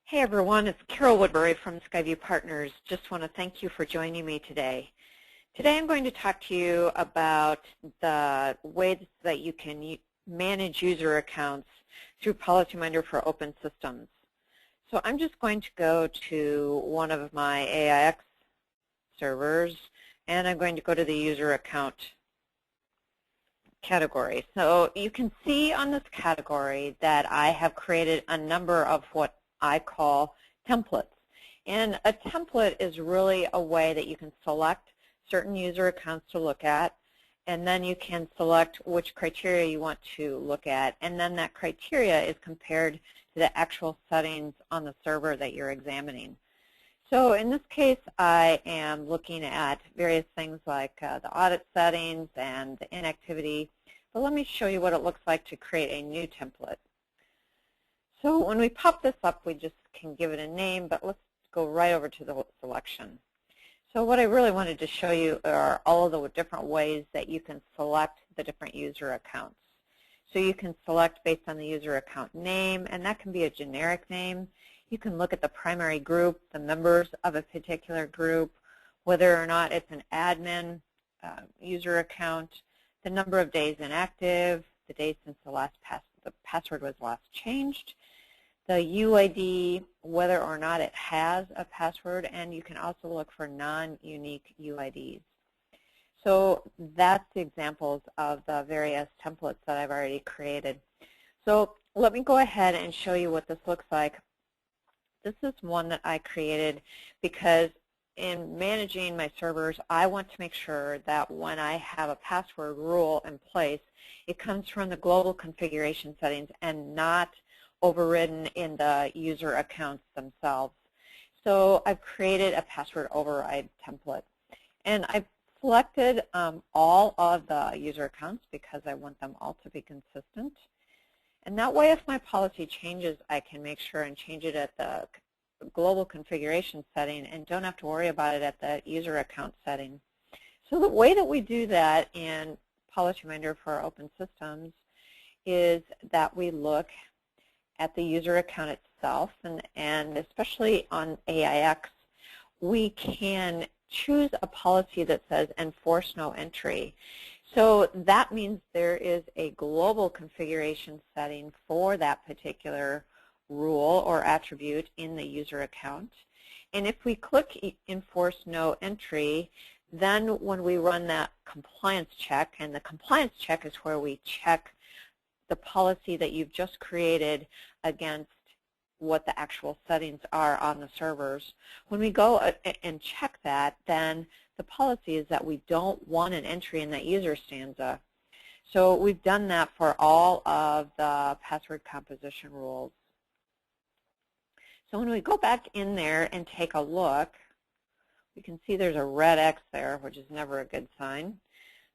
Hey everyone, it's Carol Woodbury from SkyView Partners. Just want to thank you for joining me today. Today I'm going to talk to you about the ways that you can manage user accounts through PolicyMinder for Open Systems. So I'm just going to go to one of my AIX servers, and I'm going to go to the user account category. So you can see on this category that I have created a number of what I call templates. And a template is really a way that you can select certain user accounts to look at, and then you can select which criteria you want to look at, and then that criteria is compared to the actual settings on the server that you're examining. So in this case, I am looking at various things like the audit settings and the inactivity, but let me show you what it looks like to create a new template. So when we pop this up, we just can give it a name, but let's go right over to the selection. So what I really wanted to show you are all of the different ways that you can select the different user accounts. So you can select based on the user account name, and that can be a generic name. You can look at the primary group, the members of a particular group, whether or not it's an admin user account, the number of days inactive, the days since the password was last changed, the UID, whether or not it has a password, and you can also look for non-unique UIDs. So that's the examples of the various templates that I've already created. So let me go ahead and show you what this looks like. This is one that I created because in managing my servers, I want to make sure that when I have a password rule in place, it comes from the global configuration settings and not overridden in the user accounts themselves. So I've created a password override template. And I've selected all of the user accounts because I want them all to be consistent. And that way, if my policy changes, I can make sure and change it at the global configuration setting and don't have to worry about it at the user account setting. So the way that we do that in PolicyMinder for Open Systems is that we look at the user account itself, and especially on AIX, we can choose a policy that says enforce no entry. So that means there is a global configuration setting for that particular rule or attribute in the user account. And if we click enforce no entry, then when we run that compliance check, and the compliance check is where we check the policy that you've just created against what the actual settings are on the servers. When we go and check that, then the policy is that we don't want an entry in that user stanza. So we've done that for all of the password composition rules. So when we go back in there and take a look, we can see there's a red X there, which is never a good sign.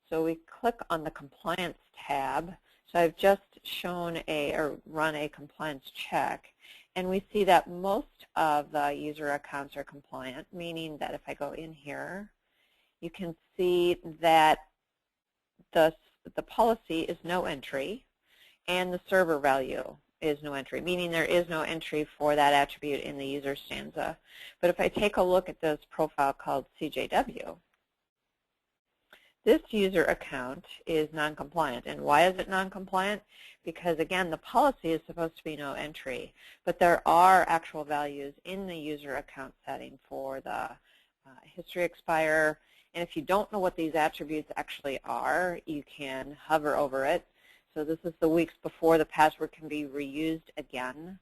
So we click on the compliance tab. So I've just shown or run a compliance check, and we see that most of the user accounts are compliant, meaning that if I go in here, you can see that the policy is no entry, and the server value is no entry, meaning there is no entry for that attribute in the user stanza. But if I take a look at this profile called CJW, this user account is non-compliant. And why is it non-compliant? Because, again, the policy is supposed to be no entry, but there are actual values in the user account setting for the history expire. And if you don't know what these attributes actually are, you can hover over it. So this is the weeks before the password can be reused again.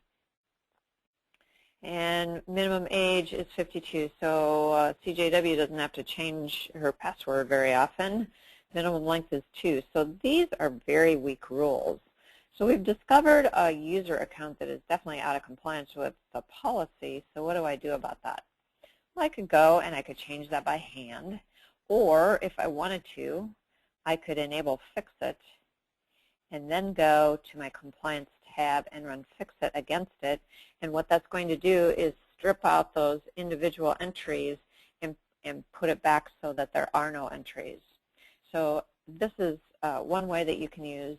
And minimum age is 52, so CJW doesn't have to change her password very often. Minimum length is 2. So these are very weak rules. So we've discovered a user account that is definitely out of compliance with the policy. So what do I do about that? Well, I could go and I could change that by hand. Or if I wanted to, I could enable Fix It and then go to my compliance tab and run Fix It against it. And what that's going to do is strip out those individual entries and put it back so that there are no entries. So this is one way that you can use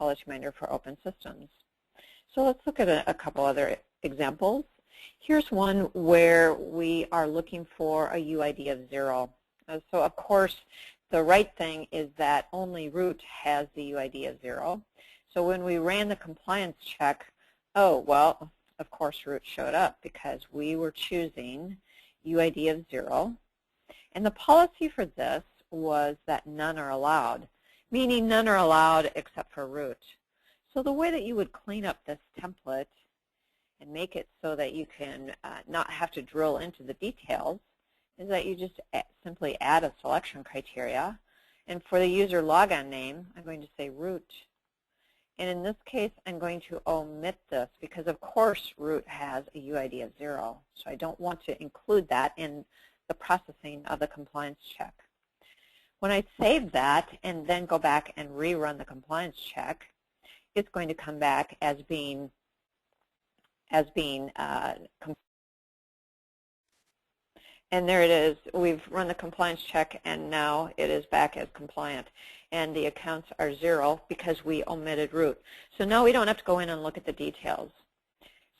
PolicyMinder for Open Systems. So let's look at a couple other examples. Here's one where we are looking for a UID of 0. So of course, the right thing is that only root has the UID of 0. So when we ran the compliance check, oh, well, of course root showed up because we were choosing UID of 0. And the policy for this was that none are allowed, meaning none are allowed except for root. So the way that you would clean up this template and make it so that you can not have to drill into the details is that you just simply add a selection criteria. And for the user logon name, I'm going to say root. And in this case, I'm going to omit this because, of course, root has a UID of 0. So I don't want to include that in the processing of the compliance check. When I save that and then go back and rerun the compliance check, it's going to come back as being and there it is. We've run the compliance check, and now it is back as compliant. And the accounts are 0 because we omitted root. So now we don't have to go in and look at the details.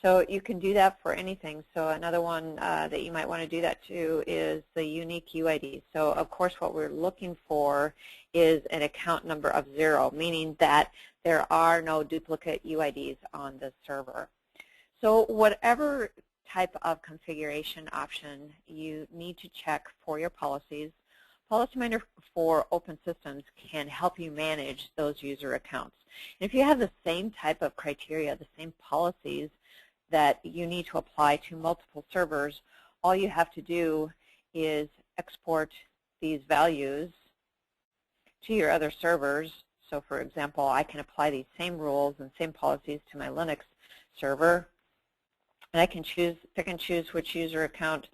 So you can do that for anything. So another one that you might want to do that to is the unique UID. So of course what we're looking for is an account number of 0, meaning that there are no duplicate UIDs on the server. So whatever type of configuration option you need to check for your policies, PolicyMinder for Open Systems can help you manage those user accounts. And if you have the same type of criteria, the same policies that you need to apply to multiple servers, all you have to do is export these values to your other servers. So for example, I can apply these same rules and same policies to my Linux server, and I can pick and choose which user account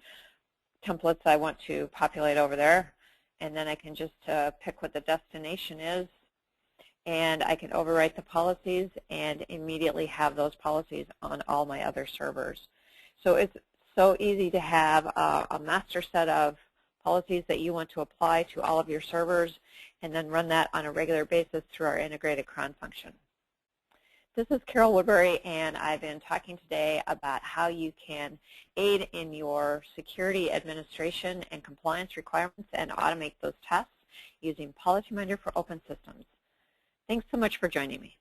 templates I want to populate over there, and then I can just pick what the destination is, and I can overwrite the policies and immediately have those policies on all my other servers. So it's so easy to have a master set of policies that you want to apply to all of your servers and then run that on a regular basis through our integrated cron function. This is Carol Woodbury, and I've been talking today about how you can aid in your security administration and compliance requirements and automate those tests using PolicyMinder for Open Systems. Thanks so much for joining me.